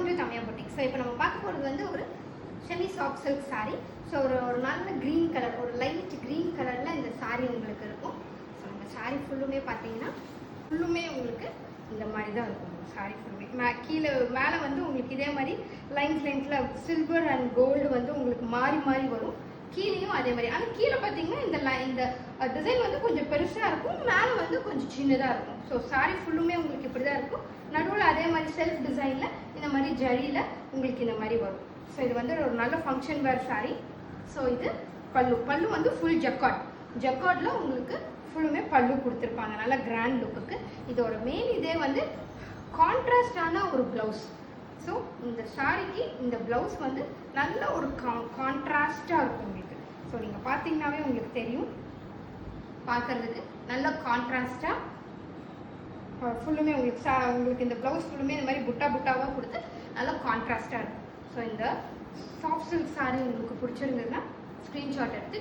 Welcome to Thamaiya boutique. So இப்போ நம்ம பார்க்க போகிறது வந்து ஒரு semi soft silk saree. So ஒரு நல்ல க்ரீன் கலர், ஒரு லைட் க்ரீன் கலரில் இந்த saree உங்களுக்கு இருக்கும். ஸோ நம்ம saree ஃபுல்லுமே பார்த்தீங்கன்னா உங்களுக்கு இந்த மாதிரி தான் இருக்கும். saree ஃபுல்லுமே கீழே மேலே வந்து உங்களுக்கு இதே மாதிரி லைன்ஸில் சில்வர் அண்ட் கோல்டு வந்து உங்களுக்கு மாறி மாறி வரும். கீழேயும் அதே மாதிரி. ஆனால் கீழே பார்த்தீங்கன்னா இந்த டிசைன் வந்து கொஞ்சம் பெருசாக இருக்கும், மேலே வந்து கொஞ்சம் சின்னதாக இருக்கும். ஸோ saree ஃபுல்லுமே உங்களுக்கு இப்படி தான் இருக்கும். நடுவில் அதே மாதிரி செல்ஃப் டிசைனில் இந்த மாதிரி ஜரியில் உங்களுக்கு இந்த மாதிரி வரும். ஸோ இது வந்து ஒரு நல்ல ஃபங்க்ஷன் வேர் saree. ஸோ இது பல்லு வந்து ஃபுல் ஜக்கார்டில் உங்களுக்கு ஃபுல்லுமே பல்லு கொடுத்துருப்பாங்க, நல்ல கிராண்ட் லுக்குக்கு. இதோட மெயின் இதே வந்து கான்ட்ராஸ்டான ஒரு ப்ளவுஸ். ஸோ இந்த சாரிக்கு இந்த ப்ளவுஸ் வந்து நல்ல ஒரு கான்ட்ராஸ்டாக இருக்கும் உங்களுக்கு. ஸோ நீங்கள் பார்த்தீங்கன்னாவே உங்களுக்கு தெரியும், பார்க்கறதுக்கு நல்ல கான்ட்ராஸ்டாக ஃபுல்லுமே உங்களுக்கு இந்த ப்ளவுஸ் ஃபுல்லுமே இந்த மாதிரி புட்டாவாக கொடுத்து நல்லா கான்ட்ராஸ்டாக இருக்கும். ஸோ இந்த சாஃப்ட் சில்க் சாரீ உங்களுக்கு பிடிச்சிருந்ததுன்னா ஸ்க்ரீன்ஷாட் எடுத்து